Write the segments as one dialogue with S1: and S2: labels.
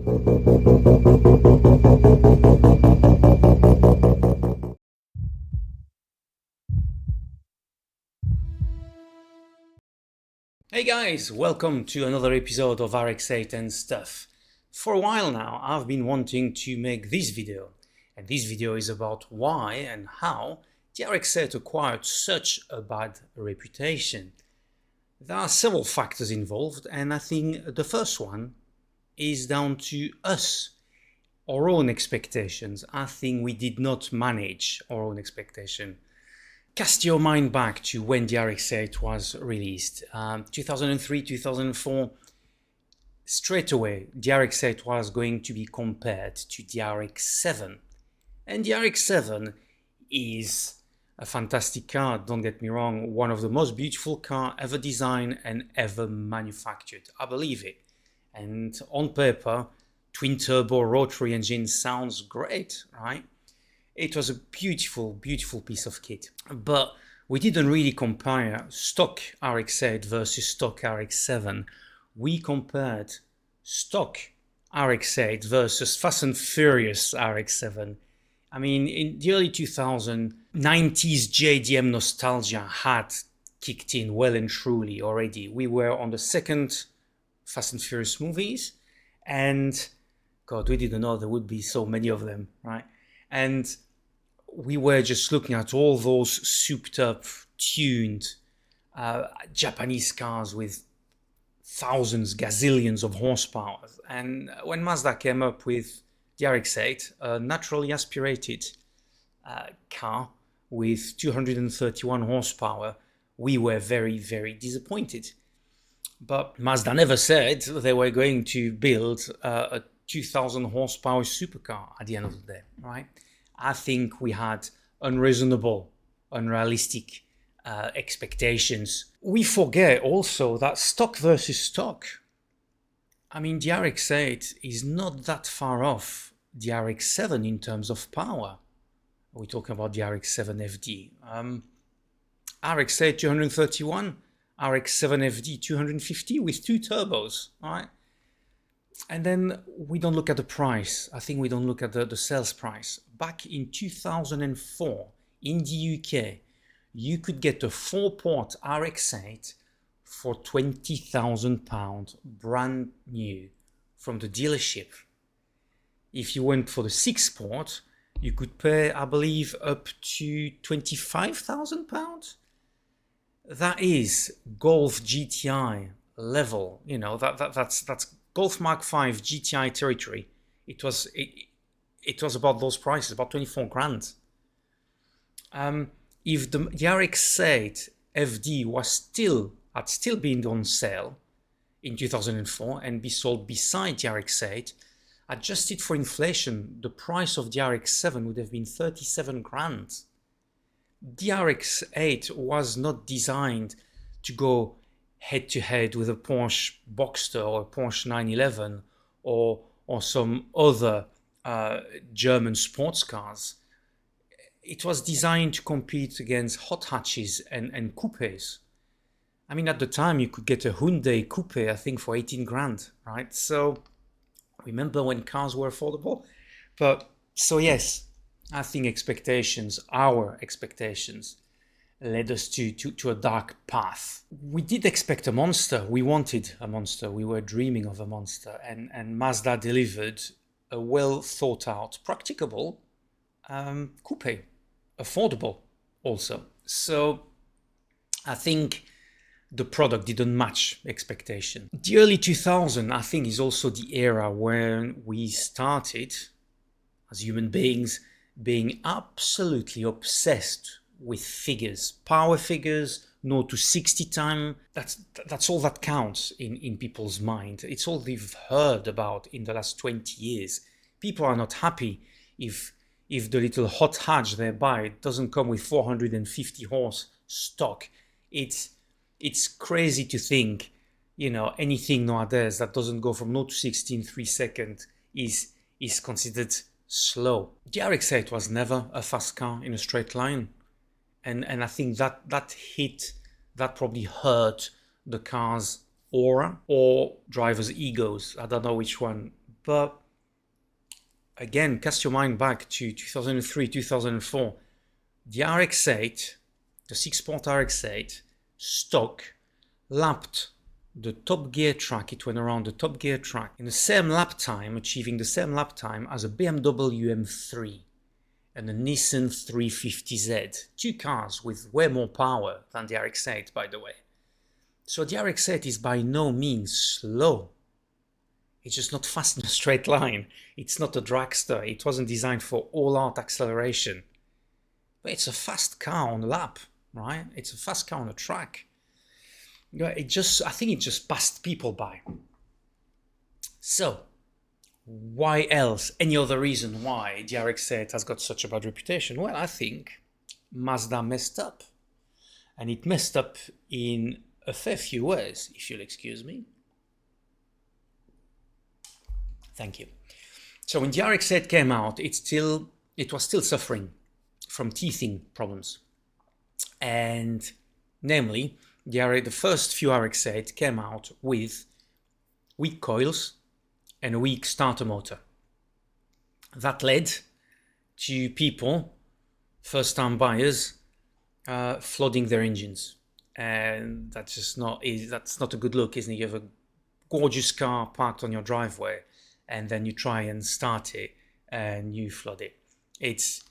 S1: Hey guys, welcome to another episode of Rx8 and stuff. For a while now, I've been wanting to make this video, and this video is about why and how the Rx8 acquired such a bad reputation. There are several factors involved, and I think the first one is down to us, our own expectations. I think we did not manage our own expectation. Cast your mind back to when the Rx8 was released, 2003, 2004. Straight away, the Rx8 was going to be compared to the Rx7. And the Rx7 is a fantastic car, don't get me wrong, one of the most beautiful cars ever designed and ever manufactured. I believe it. And on paper, twin turbo rotary engine sounds great, right? It was a beautiful, beautiful piece of kit. But we didn't really compare stock Rx8 versus stock Rx7. We compared stock Rx8 versus Fast and Furious Rx7. I mean, in the early 2000s, 90s JDM nostalgia had kicked in well and truly already. We were on the second Fast and Furious movies, and God, we didn't know there would be so many of them, right? And we were just looking at all those souped up, tuned Japanese cars with thousands, gazillions of horsepower. And when Mazda came up with the Rx8, a naturally aspirated car with 231 horsepower, we were very, very disappointed. But Mazda never said they were going to build a 2000 horsepower supercar at the end of the day, right? I think we had unreasonable, unrealistic expectations. We forget also that stock versus stock. I mean, the Rx8 is not that far off the Rx7 in terms of power. We're talking about the Rx7 FD. Rx8 231, Rx7 FD 250 with two turbos, right? And then we don't look at the price. I think we don't look at the sales price. Back in 2004, in the UK, you could get a 4-port Rx8 for £20,000 brand new from the dealership. If you went for the 6-port, you could pay, I believe, up to £25,000. That is Golf GTI level. You know, that's Golf Mark V GTI territory. It was about those prices, about 24 grand. If the Rx8 FD had still been on sale in 2004 and be sold beside the Rx8, adjusted for inflation, the price of the Rx7 would have been 37 grand. The Rx8 was not designed to go head-to-head with a Porsche Boxster or a Porsche 911 or some other German sports cars. It was designed to compete against hot hatches and coupes. I mean, at the time, you could get a Hyundai coupe, I think, for 18 grand, right? So, remember when cars were affordable? So yes, I think our expectations, led us to a dark path. We did expect a monster. We wanted a monster. We were dreaming of a monster. And Mazda delivered a well thought out, practicable coupe. Affordable also. So I think the product didn't match expectation. The early 2000s, I think, is also the era when we started, as human beings, being absolutely obsessed with figures, power figures, 0 to 60 time. That's all that counts in people's mind. It's all they've heard about in the last 20 years. People are not happy if the little hot hatch they buy doesn't come with 450 horse stock. It's crazy to think, anything nowadays that doesn't go from 0 to 60 in 3 seconds is considered slow. The Rx8 was never a fast car in a straight line. And I think that probably hurt the car's aura or drivers' egos. I don't know which one But again, cast your mind back to 2003, 2004. The RX8, the 6-port RX8 stock lapped the Top Gear track. It went around the Top Gear track in the same lap time, achieving the same lap time as a BMW M3 and a Nissan 350Z. Two cars with way more power than the RX8, by the way. So the RX8 is by no means slow. It's just not fast in a straight line. It's not a dragster. It wasn't designed for all-out acceleration. But it's a fast car on a lap, right? It's a fast car on a track. I think it just passed people by. So, why else? Any other reason why the RX8 has got such a bad reputation? Well, I think Mazda messed up. And it messed up in a fair few ways, if you'll excuse me. Thank you. So when the Rx8 came out, it was still suffering from teething problems. And namely, the first few Rx8 came out with weak coils and a weak starter motor. That led to people, first-time buyers, flooding their engines. And that's not a good look, isn't it? You have a gorgeous car parked on your driveway, and then you try and start it and you flood it. It's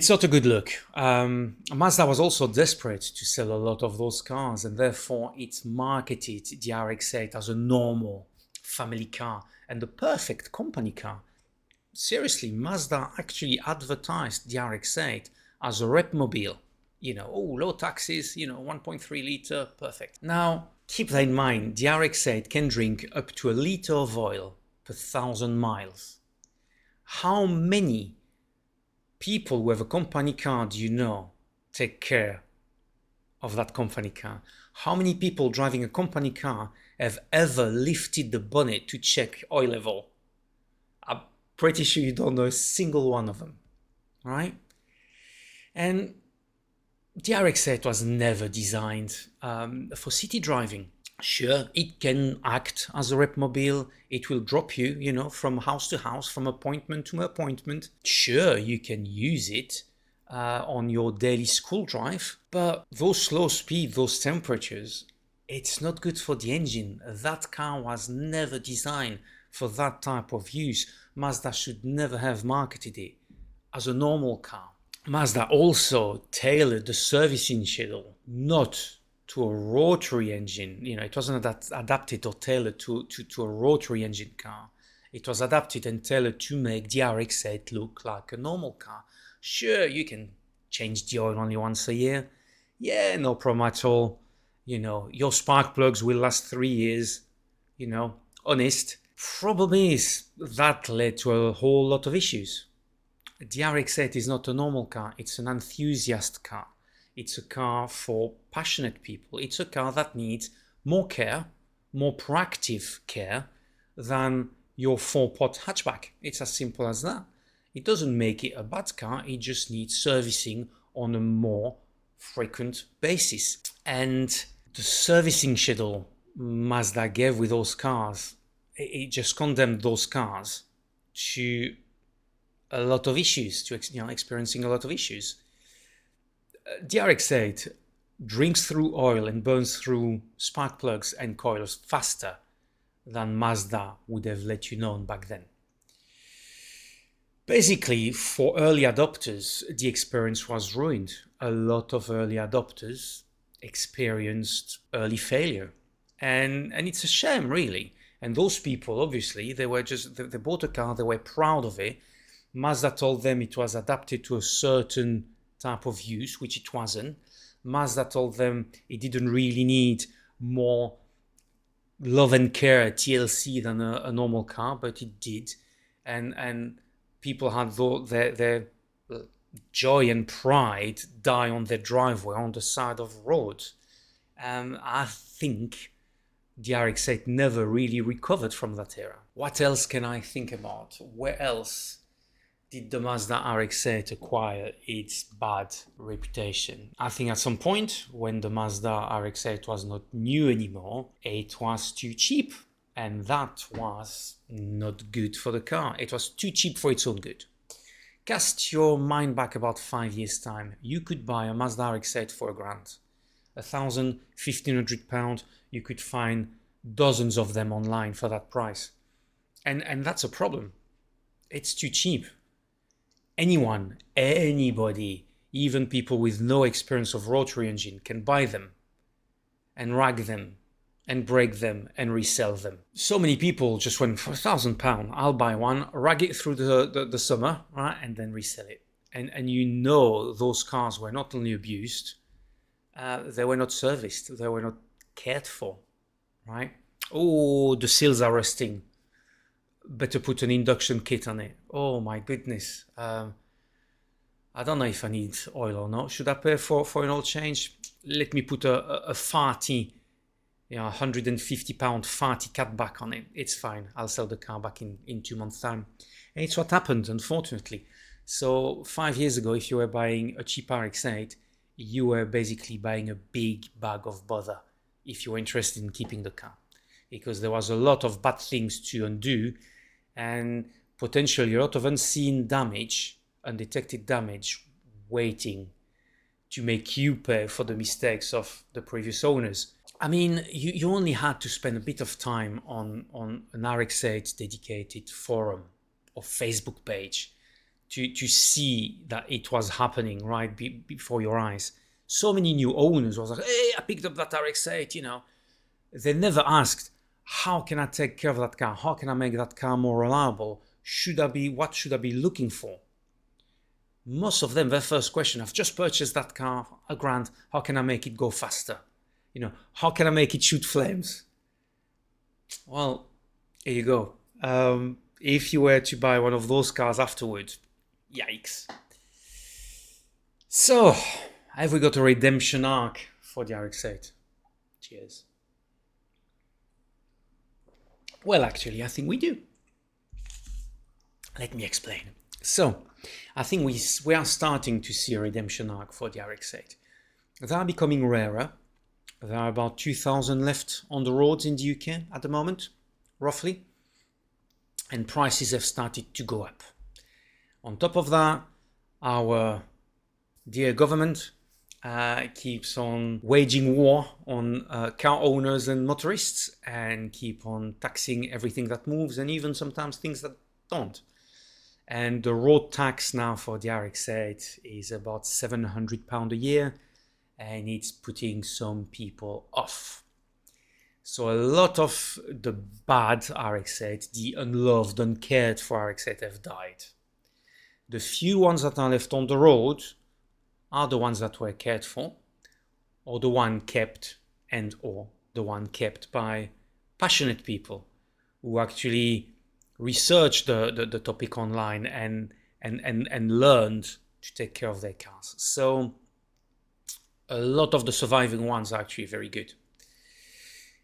S1: not a good look. Mazda was also desperate to sell a lot of those cars, and therefore it marketed the RX8 as a normal family car and the perfect company car. Seriously, Mazda actually advertised the RX8 as a repmobile. Low taxes, 1.3 litre, perfect. Now, keep that in mind, the RX8 can drink up to a litre of oil per 1,000 miles. How many people who have a company car do you know take care of that company car? How many people driving a company car have ever lifted the bonnet to check oil level? I'm pretty sure you don't know a single one of them, right? And the RX8 was never designed for city driving. Sure, it can act as a repmobile. It will drop you, from house to house, from appointment to appointment. Sure, you can use it on your daily school drive. But those slow speed, those temperatures, it's not good for the engine. That car was never designed for that type of use. Mazda should never have marketed it as a normal car. Mazda also tailored the servicing schedule not to a rotary engine. It wasn't adapted or tailored to a rotary engine car. It was adapted and tailored to make the RX8 look like a normal car. Sure, you can change the oil only once a year. Yeah, no problem at all. Your spark plugs will last 3 years. Honest. Problem is, that led to a whole lot of issues. The RX8 is not a normal car, it's an enthusiast car. It's a car for passionate people. It's a car that needs more care, more proactive care than your 4-pot hatchback. It's as simple as that. It doesn't make it a bad car, it just needs servicing on a more frequent basis. And the servicing schedule Mazda gave with those cars, it just condemned those cars to a lot of issues, to experiencing a lot of issues. The RX8 drinks through oil and burns through spark plugs and coils faster than Mazda would have let you know back then. Basically, for early adopters, the experience was ruined. A lot of early adopters experienced early failure. And it's a shame, really. And those people, obviously, they bought a car, they were proud of it. Mazda told them it was adapted to a certain type of use, which it wasn't. Mazda told them it didn't really need more love and care, TLC, than a normal car, but it did. And people had their joy and pride die on their driveway, on the side of road. I think the RX8 never really recovered from that era. What else can I think about? Where else did the Mazda RX8 acquire its bad reputation? I think at some point, when the Mazda RX8 was not new anymore, it was too cheap. And that was not good for the car. It was too cheap for its own good. Cast your mind back about 5 years' time. You could buy a Mazda RX-8 for £1,000. £1,000, £1,500. You could find dozens of them online for that price. And that's a problem. It's too cheap. Anyone, anybody, even people with no experience of rotary engine can buy them and rag them and break them and resell them. So many people just went, for £1,000, I'll buy one, rag it through the summer, right, and then resell it. And you know those cars were not only abused, they were not serviced, they were not cared for, right? Oh, the seals are rusting. Better put an induction kit on it. Oh my goodness. I don't know if I need oil or not. Should I pay for an oil change? Let me put a farty, £150 farty catback on it. It's fine. I'll sell the car back in 2 months' time. And it's what happened, unfortunately. So 5 years ago, if you were buying a cheap RX-8, you were basically buying a big bag of bother if you were interested in keeping the car. Because there was a lot of bad things to undo and potentially a lot of unseen damage, undetected damage, waiting to make you pay for the mistakes of the previous owners. I mean, you only had to spend a bit of time on an RX-8 dedicated forum or Facebook page to see that it was happening right before your eyes. So many new owners was like, hey, I picked up that RX-8, They never asked, how can I take care of that car? How can I make that car more reliable? What should I be looking for? Most of them, their first question, I've just purchased that car, £1,000. How can I make it go faster? How can I make it shoot flames? Well, here you go. If you were to buy one of those cars afterwards, yikes. So, have we got a redemption arc for the RX-8? Cheers. Well, actually, I think we do. Let me explain. So, I think we are starting to see a redemption arc for the RX-8. They are becoming rarer. There are about 2,000 left on the roads in the UK at the moment, roughly. And prices have started to go up. On top of that, our dear government keeps on waging war on car owners and motorists and keep on taxing everything that moves and even sometimes things that don't. And the road tax now for the RX-8 is about £700 a year, and it's putting some people off. So a lot of the bad RX-8, the unloved, uncared for RX-8 have died. The few ones that are left on the road are the ones that were cared for, or the one kept or the one kept by passionate people who actually researched the topic online and learned to take care of their cars. So a lot of the surviving ones are actually very good.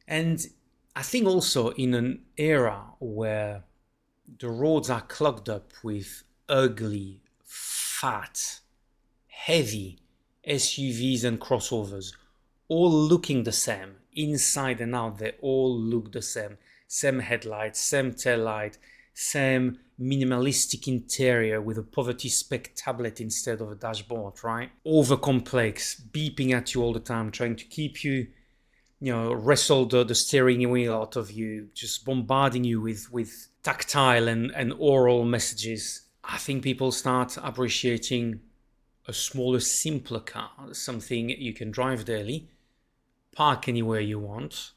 S1: And I think also in an era where the roads are clogged up with ugly, fat, heavy SUVs and crossovers, all looking the same, inside and out, they all look the same. Same headlights, same tail light, same minimalistic interior with a poverty spec tablet instead of a dashboard, right? Over complex, beeping at you all the time, trying to keep you, wrestle the steering wheel out of you, just bombarding you with tactile and oral messages. I think people start appreciating a smaller, simpler car, something you can drive daily, park anywhere you want,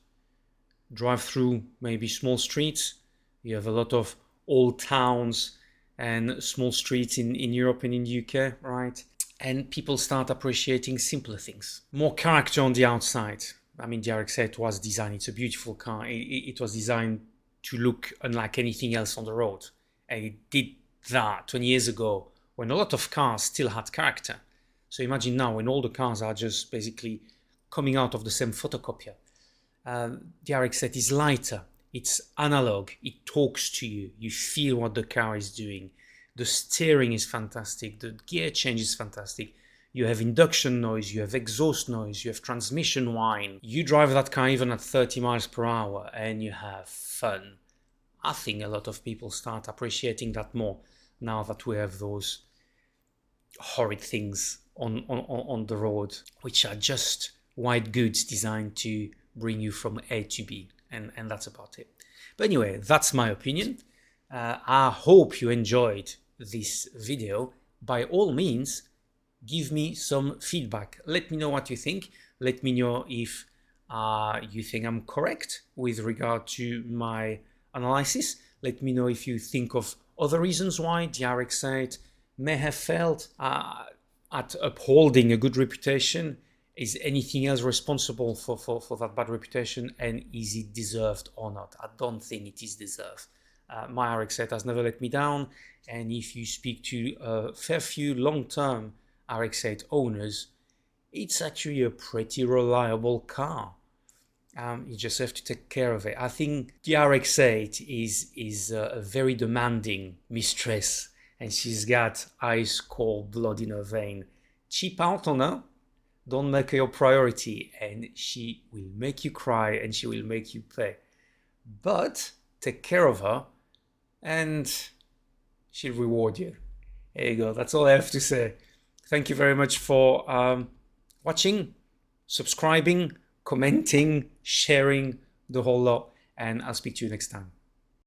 S1: drive through maybe small streets. You have a lot of old towns and small streets in Europe and in the UK, right? And people start appreciating simpler things. More character on the outside. I mean, the RX-8 was designed, it's a beautiful car. It was designed to look unlike anything else on the road. And it did that 20 years ago when a lot of cars still had character. So imagine now when all the cars are just basically coming out of the same photocopier. The RX-8 is lighter, it's analog, it talks to you, you feel what the car is doing. The steering is fantastic, the gear change is fantastic. you have induction noise, you have exhaust noise, you have transmission whine. You drive that car even at 30 miles per hour and you have fun. I think a lot of people start appreciating that more now that we have those horrid things on the road, which are just white goods designed to bring you from A to B, and that's about it. But anyway, that's my opinion. I hope you enjoyed this video. By all means, give me some feedback. Let me know what you think. Let me know if you think I'm correct with regard to my analysis. Let me know if you think of other reasons why the Rx8 may have failed at upholding a good reputation. Is anything else responsible for that bad reputation, and is it deserved or not? I don't think it is deserved. My Rx8 has never let me down, and if you speak to a fair few long-term Rx8 owners, it's actually a pretty reliable car. You just have to take care of it. I think the Rx8 is a very demanding mistress, and she's got ice cold blood in her vein. Cheap out on her, don't make her your priority, and she will make you cry and she will make you pay. But take care of her and she'll reward you. There you go. That's all I have to say. Thank you very much for watching, subscribing, commenting, sharing, the whole lot, and I'll speak to you next time.